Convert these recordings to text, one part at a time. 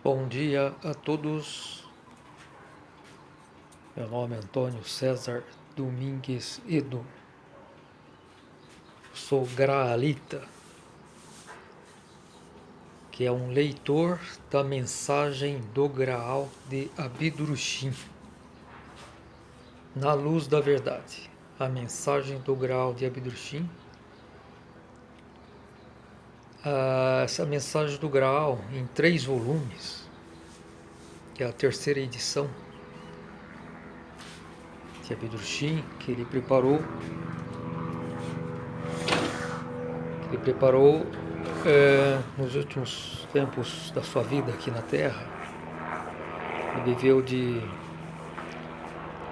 Bom dia a todos. Meu nome é Antônio César Domingues Edo. Sou graalita, que é um leitor da mensagem do Graal de Abidrushim. Na luz da verdade, a mensagem do Graal de Abidrushim. Essa mensagem do Graal em 3 volumes, que é a terceira edição de Abidrushim, que ele preparou nos últimos tempos da sua vida aqui na Terra. Ele viveu de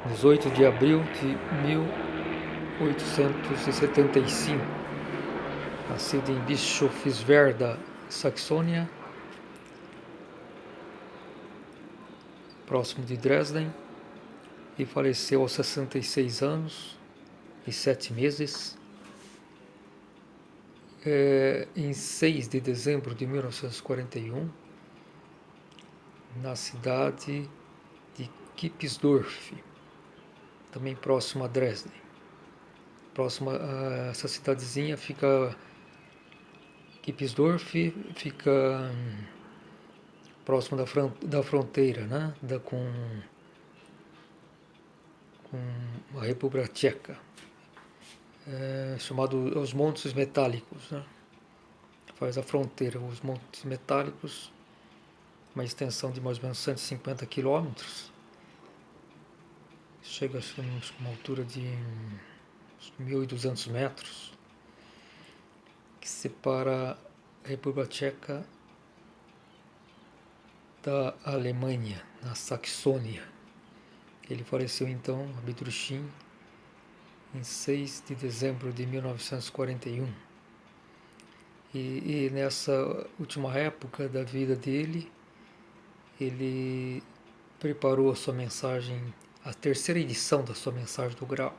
18 de abril de 1875, nascido em Bischofswerda, Saxônia, próximo de Dresden, e faleceu aos 66 anos e 7 meses, em 6 de dezembro de 1941, na cidade de Kipsdorf, também próximo a Dresden. Próximo a essa cidadezinha fica Kipsdorf, fica próximo da fronteira, né, com a República Tcheca, chamado os Montes Metálicos, né? Faz a fronteira, os Montes Metálicos, uma extensão de mais ou menos 150 quilômetros, chega a uma altura de 1.200 metros, que separa a República Tcheca da Alemanha, na Saxônia. Ele faleceu então, Abidrushim, em 6 de dezembro de 1941. E nessa última época da vida dele, ele preparou a sua mensagem, a terceira edição da sua mensagem do Graal,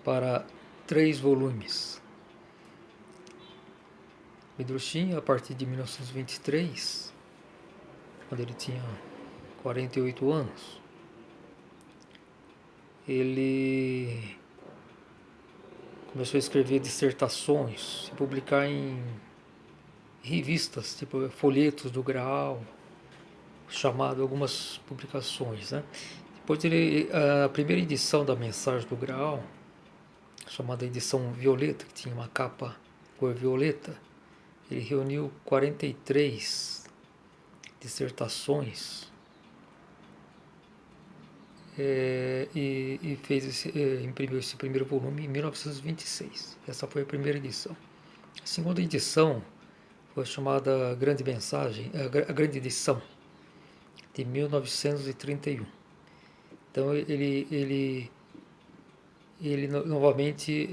para 3 volumes. Abidrushim, a partir de 1923, quando ele tinha 48 anos, ele começou a escrever dissertações, se publicar em revistas, tipo folhetos do Graal, chamado algumas publicações, né? Depois a primeira edição da Mensagem do Graal, chamada edição violeta, que tinha uma capa cor violeta, ele reuniu 43 dissertações e imprimiu esse primeiro volume em 1926. Essa foi a primeira edição. A segunda edição foi chamada Grande Mensagem, a Grande Edição, de 1931. Então ele novamente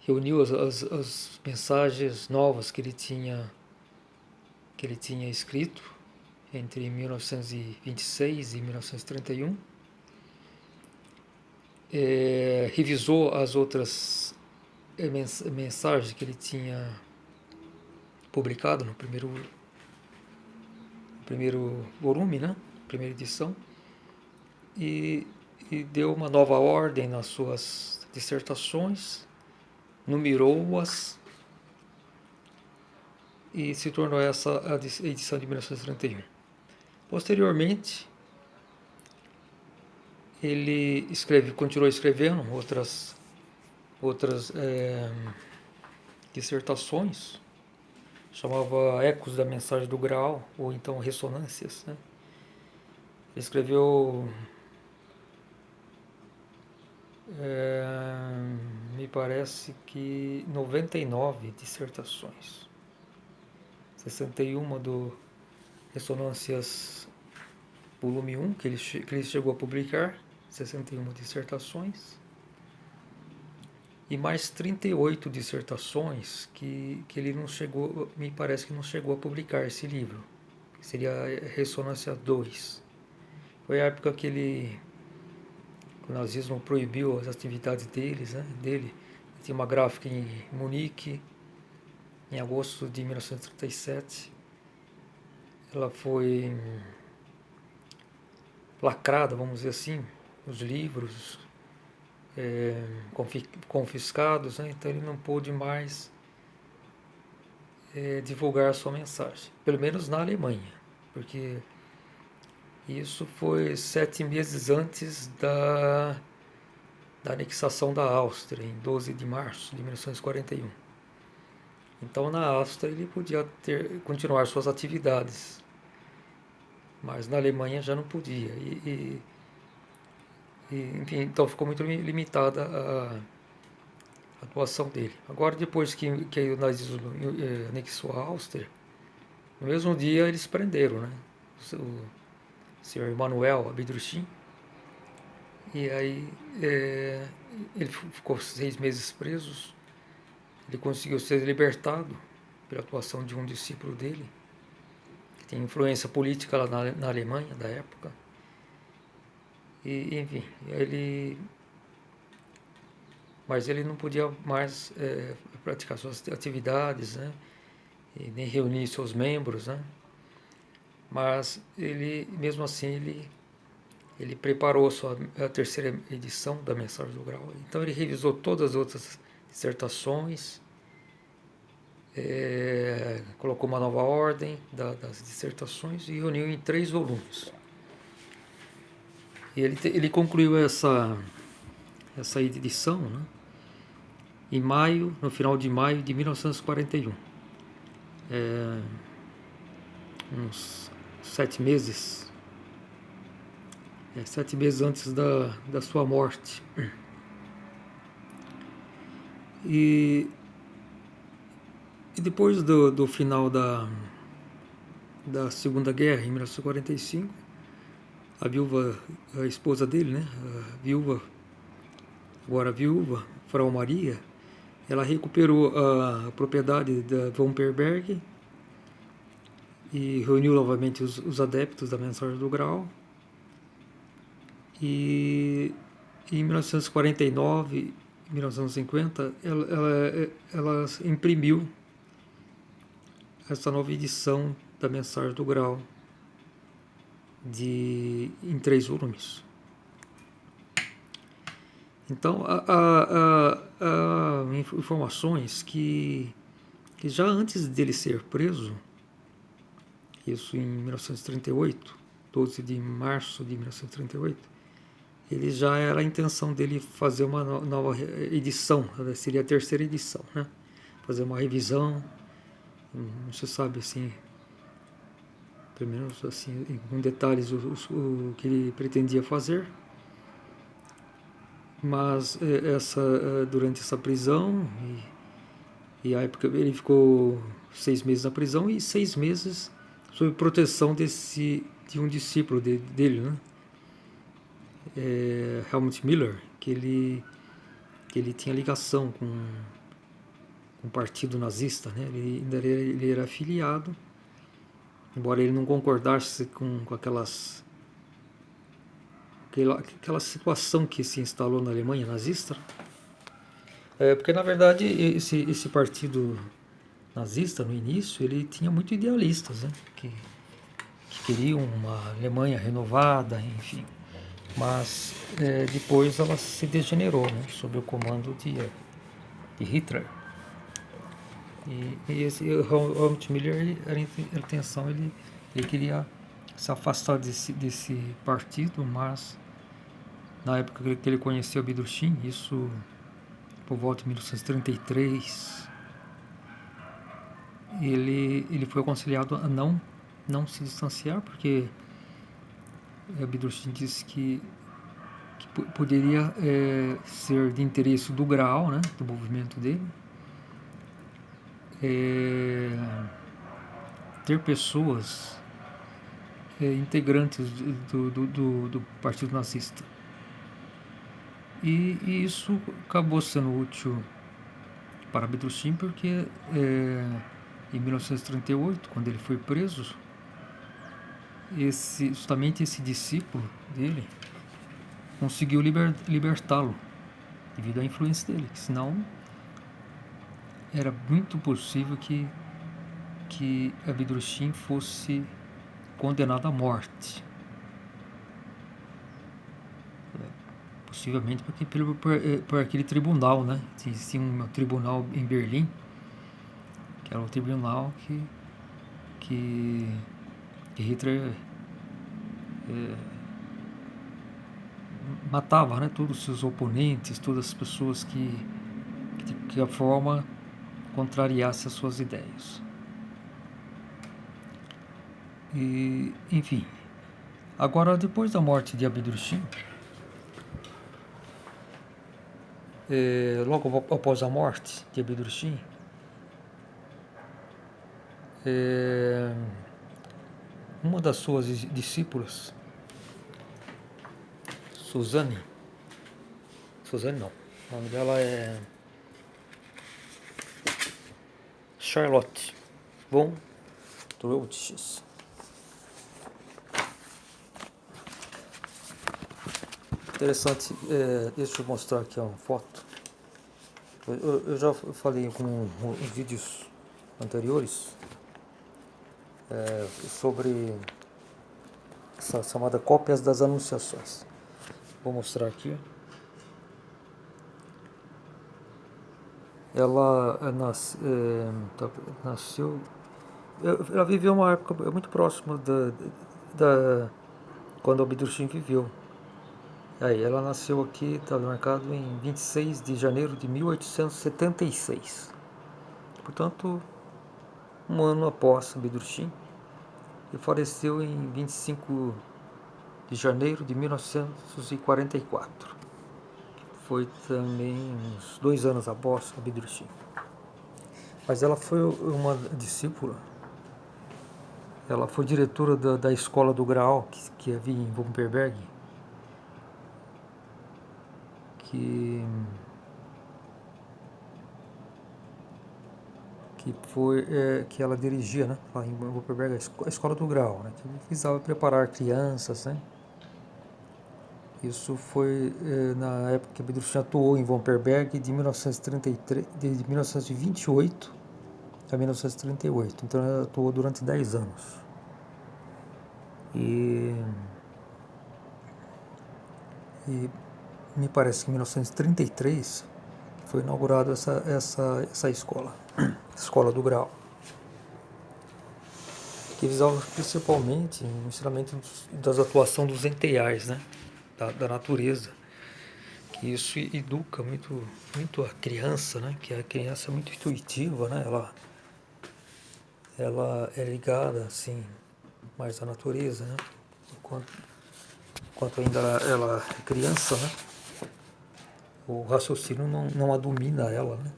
reuniu as mensagens novas que ele tinha escrito entre 1926 e 1931, revisou as outras mensagens que ele tinha publicado no primeiro volume, né? Primeira edição, e deu uma nova ordem nas suas dissertações, numerou-as e se tornou essa a edição de 1931. Posteriormente, ele continuou escrevendo outras dissertações, chamava Ecos da Mensagem do Graal, ou então Ressonâncias, né? Ele escreveu, me parece que 99 dissertações, 61 do Ressonâncias volume 1, que ele chegou a publicar, 61 dissertações, e mais 38 dissertações que ele não chegou, me parece que não chegou a publicar esse livro, que seria Ressonância 2. Foi a época que o nazismo proibiu as atividades dele. Tinha uma gráfica em Munique, em agosto de 1937. ela foi lacrada, vamos dizer assim, os livros confiscados, né? Então ele não pôde mais divulgar a sua mensagem, pelo menos na Alemanha, porque isso foi 7 meses antes da anexação da Áustria, em 12 de março de 1941. Então, na Áustria, ele podia continuar suas atividades, mas na Alemanha já não podia. Enfim, então ficou muito limitada a atuação dele. Agora, depois que o nazismo anexou a Áustria, no mesmo dia eles prenderam, né, o senhor Emanuel Abidruchin, e aí ele ficou 6 meses preso. Ele conseguiu ser libertado pela atuação de um discípulo dele, que tem influência política lá na Alemanha da época. E, enfim, mas ele não podia mais praticar suas atividades, né? E nem reunir seus membros, né? Mas ele, mesmo assim, ele preparou a terceira edição da Mensagem do Grau. Então ele revisou todas as outras dissertações, colocou uma nova ordem das dissertações e reuniu em 3 volumes. E ele concluiu essa edição, né, em maio, no final de maio de 1941. Uns 7 meses. 7 meses antes da sua morte. E depois do final da Segunda Guerra, em 1945, a esposa dele, né, agora viúva, Frau Maria, ela recuperou a propriedade da von Perberg e reuniu novamente os adeptos da Mensagem do Grau. E em 1949, 1950, ela imprimiu essa nova edição da Mensagem do Grau em 3 volumes. Então, há informações que já antes dele ser preso, isso em 1938, 12 de março de 1938, ele já era a intenção dele fazer uma nova edição, seria a terceira edição, né? Fazer uma revisão, não se sabe assim, pelo menos assim, com detalhes o que ele pretendia fazer. Mas durante essa prisão, e a época ele ficou 6 meses na prisão e 6 meses sob proteção de um discípulo dele, né? Helmut Miller, que ele tinha ligação com o partido nazista, né? Ele era afiliado, embora ele não concordasse com aquela situação que se instalou na Alemanha nazista. Porque na verdade esse partido nazista no início ele tinha muito idealistas, né? que queriam uma Alemanha renovada, enfim. Mas depois ela se degenerou, né? Sob o comando de Hitler. E esse Helmut Miller, a intenção, ele queria se afastar desse partido, mas na época que ele conheceu Abidruchin, isso por volta de 1933, ele foi aconselhado a não se distanciar, porque Abidruchin disse que poderia ser de interesse do Grau, né, do movimento dele, ter pessoas integrantes do partido nazista. E isso acabou sendo útil para Abidruchin, porque em 1938, quando ele foi preso, justamente esse discípulo dele conseguiu libertá-lo devido à influência dele, senão era muito possível que Abidruchin fosse condenado à morte. Possivelmente por aquele tribunal, né? Existia um tribunal em Berlim, que era o tribunal que Hitler matava, né, todos os seus oponentes, todas as pessoas que a forma contrariasse as suas ideias. E, enfim, agora depois da morte de Abdurrahim, logo após a morte de Abdurrahim, uma das suas discípulas, Suzanne não, o nome dela é Charlotte von Trotschitz. Interessante, deixa eu mostrar aqui uma foto. Eu já falei com os vídeos anteriores sobre essa chamada cópias das anunciações. Vou mostrar aqui. Ela nasceu. Ela viveu uma época muito próxima da quando Abdurrahim viveu. Aí, ela nasceu aqui, está marcado em 26 de janeiro de 1876. Portanto, um ano após Abdurrahim, e faleceu em 25 de janeiro de 1944. Foi também uns 2 anos após Abdurrahim. Mas ela foi uma discípula. Ela foi diretora da escola do Graal, que havia em Wupperberg, que ela dirigia, né, lá em Wupperberg, a escola do Graal, né, que visava preparar crianças, né. Isso foi na época que Abdurrahim atuou em Wupperberg de 1928 a 1938, então ela atuou durante 10 anos. E me parece que em 1933 foi inaugurada essa escola do Graal, que visava principalmente o ensinamento das atuações dos enteais, né, da natureza, que isso educa muito a criança, né, que a criança é muito intuitiva, né, ela é ligada assim mais à natureza, né, enquanto ainda ela é criança, né, o raciocínio não a domina ela, né,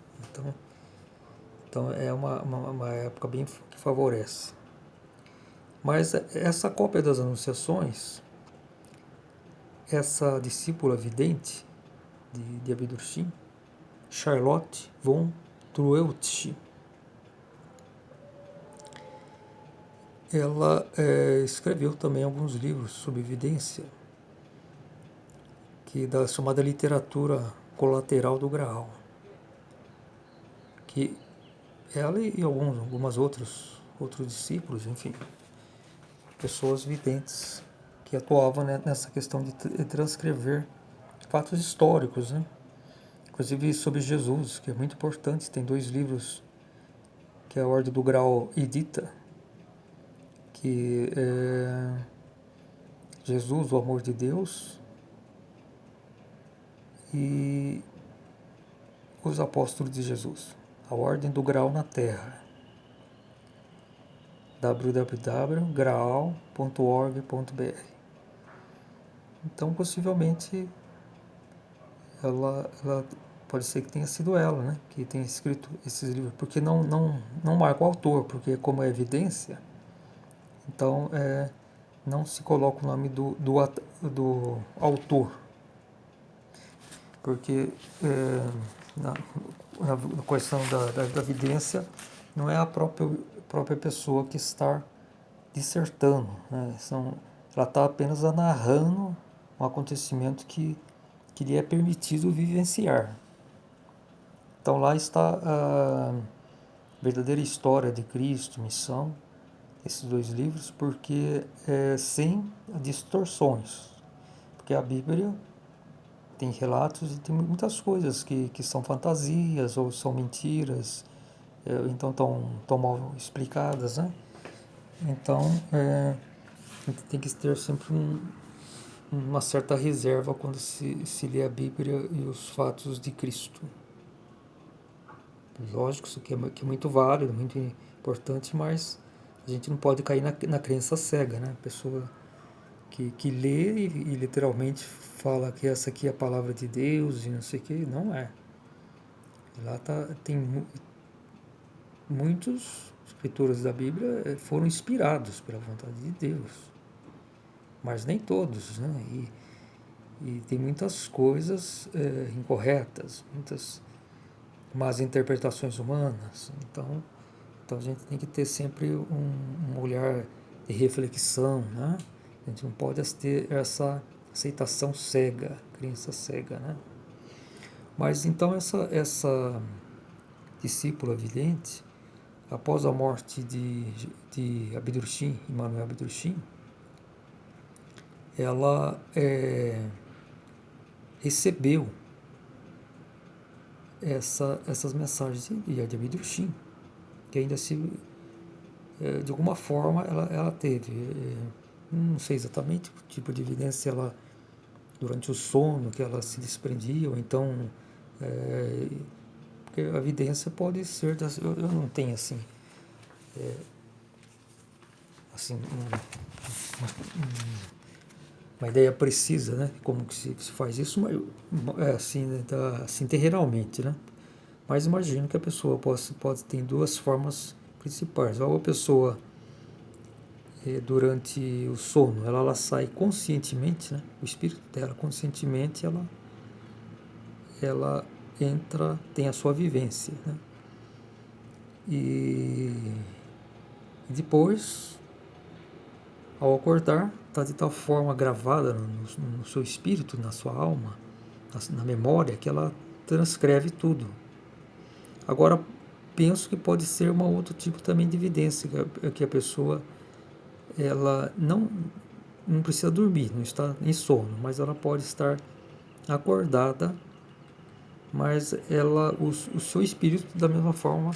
então é uma época bem que favorece. Mas essa cópia das Anunciações, essa discípula vidente de Abdurrahim, Charlotte von Trotschitz, ela escreveu também alguns livros sobre evidência, da chamada literatura colateral do Graal, que ela e algumas outros discípulos, enfim, pessoas videntes que atuavam, né, nessa questão de transcrever fatos históricos, né? Inclusive sobre Jesus, que é muito importante. Tem 2 livros que é a Ordem do Graal edita, que é Jesus, o Amor de Deus, e os Apóstolos de Jesus, a Ordem do Graal na Terra, www.graal.org.br. Então, possivelmente, ela pode ser que tenha sido ela, né, que tenha escrito esses livros, porque não marca o autor, porque como é evidência, então não se coloca o nome do autor, porque na questão da evidência não é a própria pessoa que está dissertando, né? Ela está apenas narrando um acontecimento que lhe é permitido vivenciar. Então lá está a verdadeira história de Cristo, missão, esses dois livros, porque sem distorções. Porque a Bíblia tem relatos e tem muitas coisas que são fantasias ou são mentiras, então tão mal explicadas, né? Então, a gente tem que ter sempre uma certa reserva quando se lê a Bíblia e os fatos de Cristo. Lógico, isso aqui que é muito válido, muito importante, mas a gente não pode cair na crença cega, né? A pessoa que lê e literalmente fala que essa aqui é a palavra de Deus e não sei o que, não é. Lá tem muitos escritores da Bíblia foram inspirados pela vontade de Deus, mas nem todos, né? E tem muitas coisas incorretas, muitas más interpretações humanas. Então a gente tem que ter sempre um olhar de reflexão, né? A gente não pode ter essa aceitação cega, crença cega, né? Mas então essa discípula vidente, após a morte de Abdurshim, Immanuel Abdurshim, ela recebeu essas mensagens de Abdurshim, que ainda de alguma forma ela teve, não sei exatamente o tipo de evidência ela durante o sono que ela se desprendia, ou então porque a evidência pode ser eu não tenho assim uma ideia precisa, né, como que se faz isso, mas assim, né, assim terrenalmente, né? Mas imagino que a pessoa pode ter duas formas principais. Ou a pessoa durante o sono, ela sai conscientemente, né? O espírito dela conscientemente, ela entra, tem a sua vivência, né? E depois, ao acordar, está de tal forma gravada no seu espírito, na sua alma, na memória, que ela transcreve tudo. Agora, penso que pode ser um outro tipo também de evidência, que a pessoa ela não precisa dormir, não está em sono, mas ela pode estar acordada, mas o seu espírito da mesma forma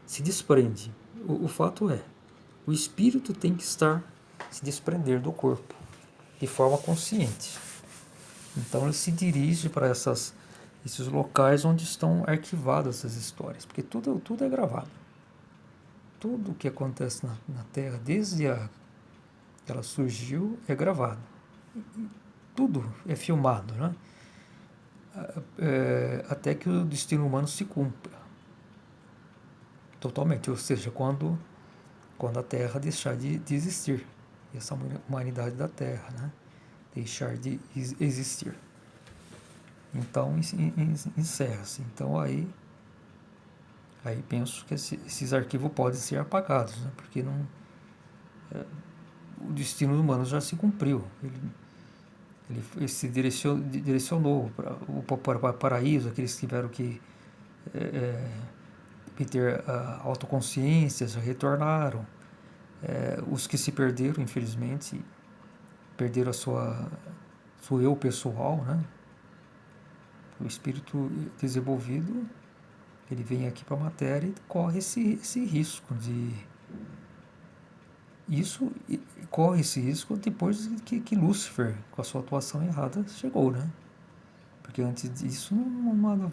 se desprende. O fato é, o espírito tem que se desprender do corpo de forma consciente. Então ele se dirige para esses locais onde estão arquivadas essas histórias, porque tudo é gravado. Tudo o que acontece na Terra, desde que ela surgiu, é gravado. Tudo é filmado, né? Até que o destino humano se cumpra totalmente, ou seja, quando a Terra deixar de existir, essa humanidade da Terra, né? Deixar de existir. Então encerra-se. Então aí penso que esses arquivos podem ser apagados, né? Porque o destino humano já se cumpriu. Ele se direcionou para o paraíso, aqueles que tiveram que ter autoconsciência, já retornaram. Os que se perderam, infelizmente, perderam seu eu pessoal, né? O espírito desenvolvido, ele vem aqui para a matéria e corre esse risco de... Corre esse risco depois que Lúcifer, com a sua atuação errada, chegou, né? Porque antes disso não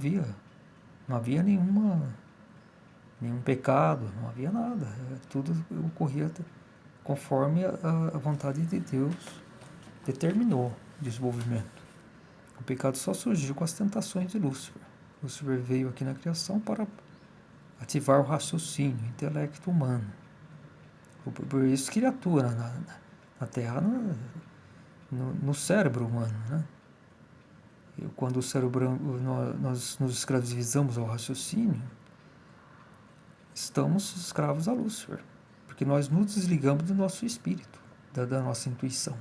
havia nenhum pecado, não havia nada. Tudo ocorria conforme a vontade de Deus determinou o desenvolvimento. O pecado só surgiu com as tentações de Lúcifer. Lúcifer veio aqui na criação para ativar o raciocínio, o intelecto humano. Por isso que ele atua na Terra, no cérebro humano, né? Quando o cérebro, nós nos escravizamos ao raciocínio, estamos escravos a Lúcifer, porque nós nos desligamos do nosso espírito, da nossa intuição.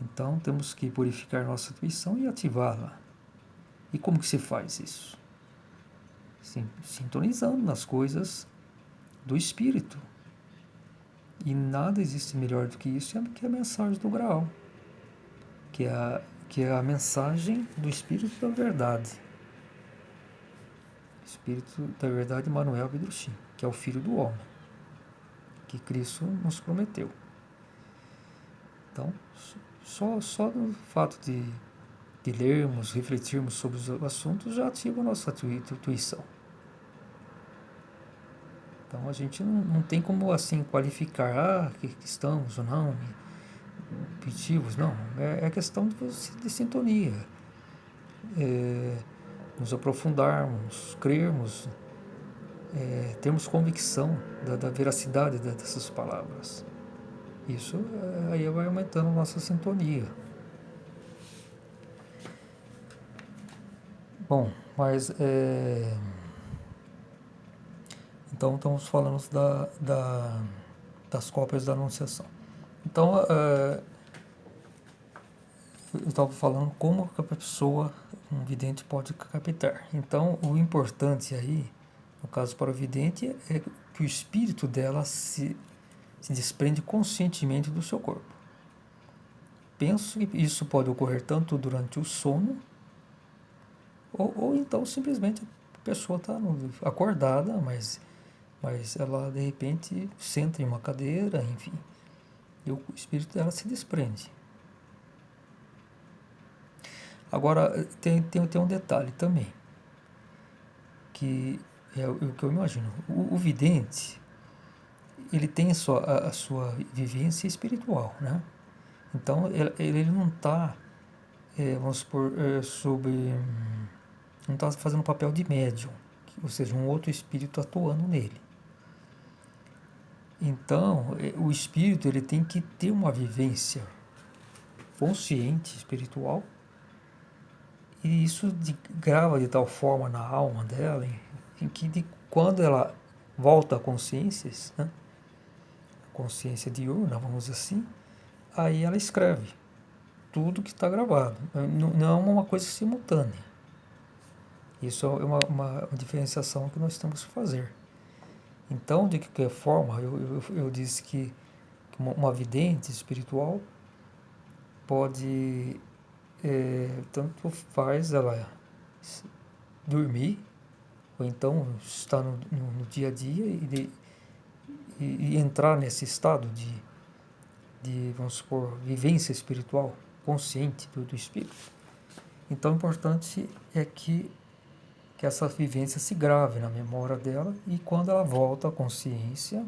Então temos que purificar nossa intuição e ativá-la. E como que se faz isso? Sintonizando nas coisas do espírito. E nada existe melhor do que isso, que a mensagem do Graal, que é a mensagem do Espírito da Verdade. Espírito da Verdade, Emmanuel Abdrushim, que é o Filho do Homem, que Cristo nos prometeu. Então, só no fato de lermos, refletirmos sobre os assuntos, já ativa a nossa intuição. Então, a gente não tem como assim qualificar que estamos ou não intuitivos, não. É questão de sintonia. Nos aprofundarmos, crermos, termos convicção da veracidade dessas palavras. Isso aí vai aumentando a nossa sintonia. Bom, mas então estamos falando das cópias da Anunciação. Então, eu estava falando como que a pessoa, um vidente, pode captar. Então, o importante aí, no caso para o vidente, é que o espírito dela se desprende conscientemente do seu corpo. Penso que isso pode ocorrer tanto durante o sono, ou então simplesmente a pessoa está acordada, mas ela de repente senta em uma cadeira, enfim, e o espírito dela se desprende. Agora, tem um detalhe também, que é o que eu imagino. O vidente, ele tem a sua vivência espiritual, né? Então, ele não está, vamos supor, não está fazendo papel de médium, ou seja, um outro espírito atuando nele. Então, o espírito ele tem que ter uma vivência consciente, espiritual, e isso grava de tal forma na alma dela, em que quando ela volta à consciência, né, consciência diurna, vamos dizer assim, aí ela escreve tudo que está gravado. Não é uma coisa simultânea. Isso é uma diferenciação que nós temos que fazer. Então, de qualquer forma, eu disse que uma vidente espiritual pode, tanto faz ela dormir, ou então estar no dia a dia e entrar nesse estado de, vamos supor, vivência espiritual, consciente do espírito. Então, o importante é que essa vivência se grave na memória dela, e quando ela volta à consciência,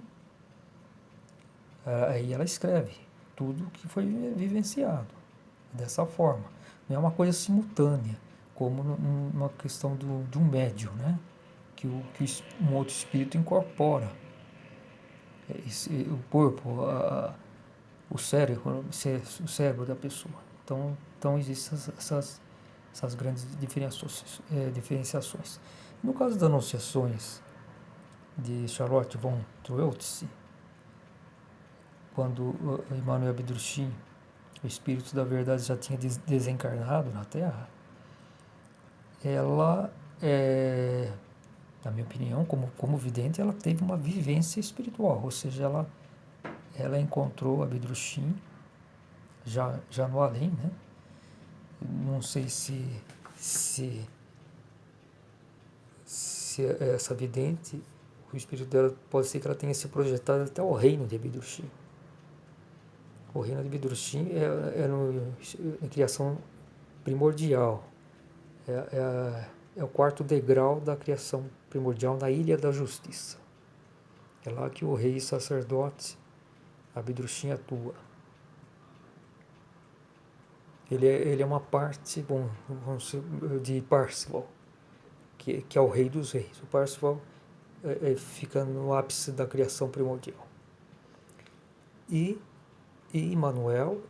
aí ela escreve tudo que foi vivenciado dessa forma. Não é uma coisa simultânea, como numa questão de um médium, né? que um outro espírito incorpora o corpo, o cérebro da pessoa. Então existem essas grandes diferenciações. No caso das Anunciações de Charlotte von Trotz, quando Emmanuel Abdrushim, o Espírito da Verdade, já tinha desencarnado na Terra, ela, na minha opinião, como vidente, ela teve uma vivência espiritual, ou seja, ela encontrou Abdrushim já no além, né? Não sei se essa vidente, o espírito dela, pode ser que ela tenha se projetado até o reino de Abdrushim. O reino de Abdrushim é a criação primordial, é o quarto degrau da criação primordial na Ilha da Justiça. É lá que o rei sacerdote Abdrushim atua. Ele é uma parte, de Parzival, que é o rei dos reis. O Parzival fica no ápice da criação primordial. E Emmanuel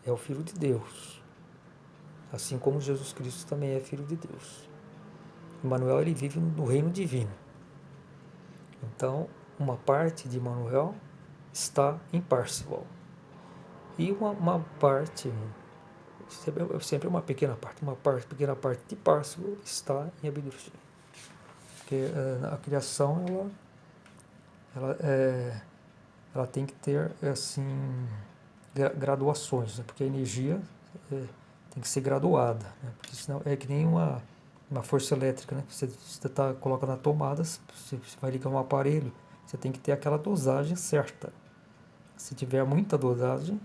é o Filho de Deus, assim como Jesus Cristo também é Filho de Deus. Emmanuel, ele vive no reino divino. Então, uma parte de Emmanuel está em Parzival. E uma parte, sempre uma pequena parte, pequena parte de Parzival está em Abdrushim. Porque a criação, ela ela tem que ter, assim, graduações, né? Porque a energia tem que ser graduada, né? Porque senão é que nem uma força elétrica, né? Você coloca na tomada, você vai ligar um aparelho, você tem que ter aquela dosagem certa. Se tiver muita dosagem,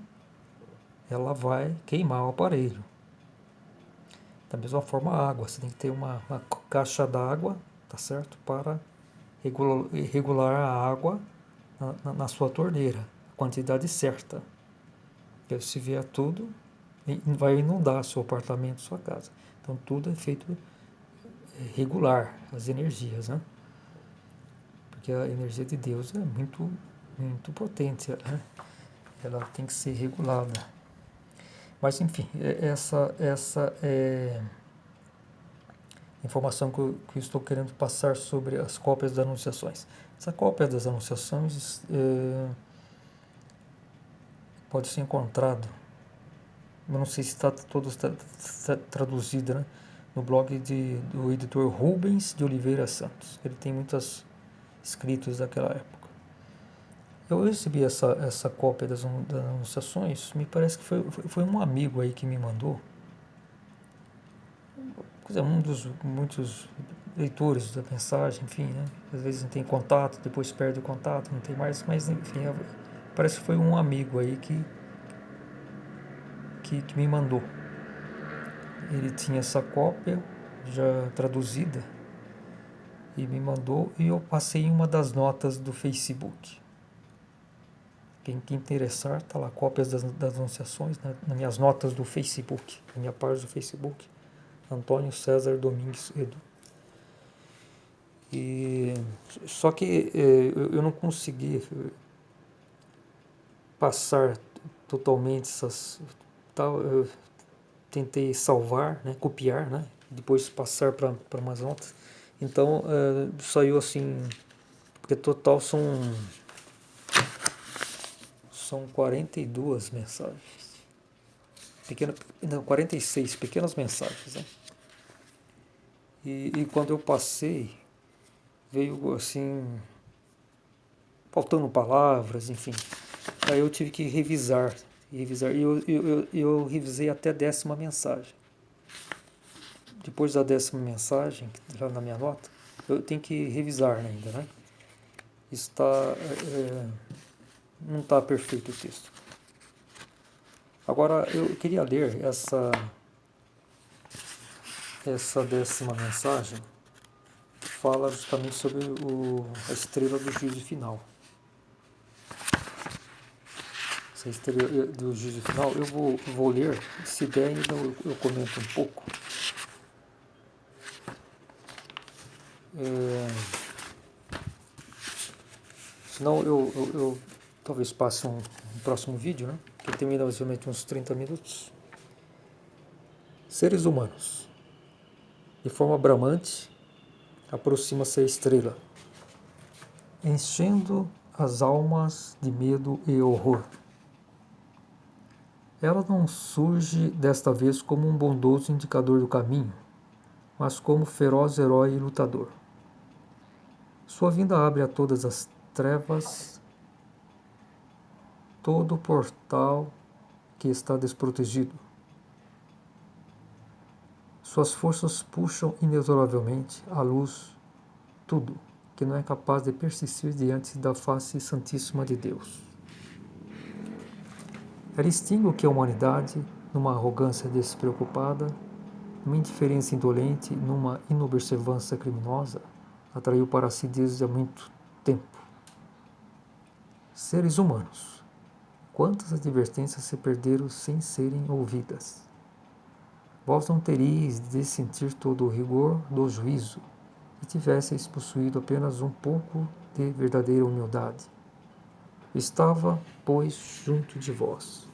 ela vai queimar o aparelho. Da mesma forma a água, você tem que ter uma caixa d'água, tá certo? Para regular a água na sua torneira, a quantidade certa. Porque se vier tudo, vai inundar seu apartamento, sua casa. Então tudo é feito regular, as energias, né? Porque a energia de Deus é muito, muito potente, né? Ela tem que ser regulada. Mas enfim, essa é a informação que eu estou querendo passar sobre as cópias das anunciações. Essa cópia das anunciações pode ser encontrado, eu não sei se está todo traduzido, né? No blog do editor Rubens de Oliveira Santos. Ele tem muitos escritos daquela época. Eu recebi essa cópia das anunciações, me parece que foi um amigo aí que me mandou. Um dos muitos leitores da mensagem, enfim, né? Às vezes não tem contato, depois perde o contato, não tem mais, mas enfim, parece que foi um amigo aí que me mandou. Ele tinha essa cópia já traduzida e me mandou, e eu passei em uma das notas do Facebook. Quem interessar, tá lá, cópias das anunciações, né, nas minhas notas do Facebook, na minha página do Facebook, Antônio César Domingues Edu. E, só que eu não consegui passar totalmente essas... eu tentei salvar, né, copiar, né, depois passar para umas notas. Então saiu assim, porque total são 42 mensagens. 46 pequenas mensagens, né? E quando eu passei, veio assim, faltando palavras, enfim. Aí eu tive que revisar. E eu revisei até a 10ª mensagem. Depois da 10ª mensagem, já na minha nota, eu tenho que revisar ainda, né? Não está perfeito o texto. Agora, eu queria ler essa 10ª mensagem, que fala justamente sobre a estrela do juízo final. Essa estrela do juízo final, eu vou ler, se der ainda eu comento um pouco. Senão eu talvez passe um próximo vídeo, né? Que termina mais ou menos uns 30 minutos. Seres humanos. De forma bramante, aproxima-se a estrela, enchendo as almas de medo e horror. Ela não surge desta vez como um bondoso indicador do caminho, mas como feroz herói e lutador. Sua vinda abre a todas as trevas todo o portal que está desprotegido. Suas forças puxam inexoravelmente à luz tudo que não é capaz de persistir diante da face santíssima de Deus. Ela extingue o que a humanidade, numa arrogância despreocupada, numa indiferença indolente, numa inobservância criminosa, atraiu para si desde há muito tempo. Seres humanos, quantas advertências se perderam sem serem ouvidas? Vós não teríeis de sentir todo o rigor do juízo, e tivesseis possuído apenas um pouco de verdadeira humildade. Estava, pois, junto de vós.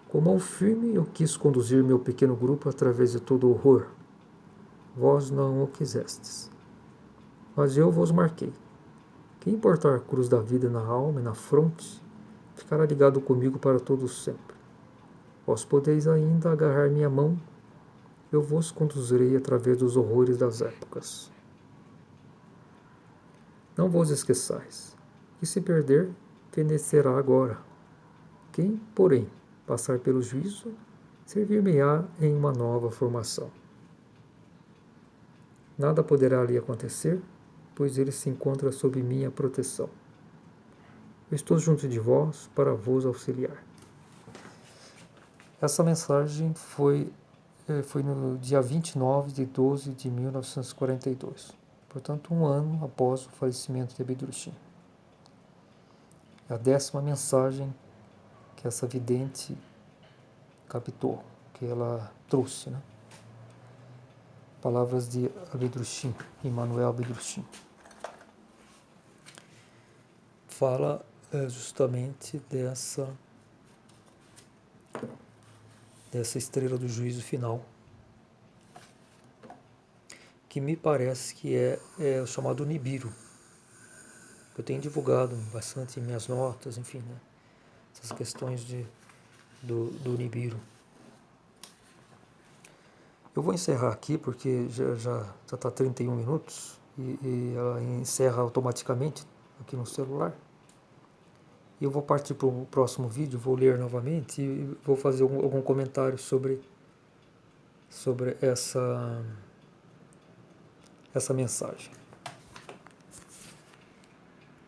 Com mão firme eu quis conduzir meu pequeno grupo através de todo o horror. Vós não o quisestes. Mas eu vos marquei. Quem portar a cruz da vida na alma e na fronte, ficará ligado comigo para todo sempre. Vós podeis ainda agarrar minha mão, eu vos conduzirei através dos horrores das épocas. Não vos esqueçais, que se perder, fenecerá agora. Quem, porém, passar pelo juízo, servir-me-á em uma nova formação. Nada poderá lhe acontecer, pois ele se encontra sob minha proteção. Eu estou junto de vós para vos auxiliar. Essa mensagem foi no dia 29 de 12 de 1942, portanto, um ano após o falecimento de Abedrushim. É a 10ª mensagem que essa vidente captou, que ela trouxe, né? Palavras de Abedrushim, Emmanuel Abedrushim. Fala justamente dessa estrela do juízo final, que me parece que é o chamado Nibiru. Eu tenho divulgado bastante em minhas notas, enfim, né? Essas questões do Nibiru. Eu vou encerrar aqui porque já está 31 minutos e ela encerra automaticamente aqui no celular. E eu vou partir para o próximo vídeo, vou ler novamente e vou fazer algum comentário sobre essa mensagem.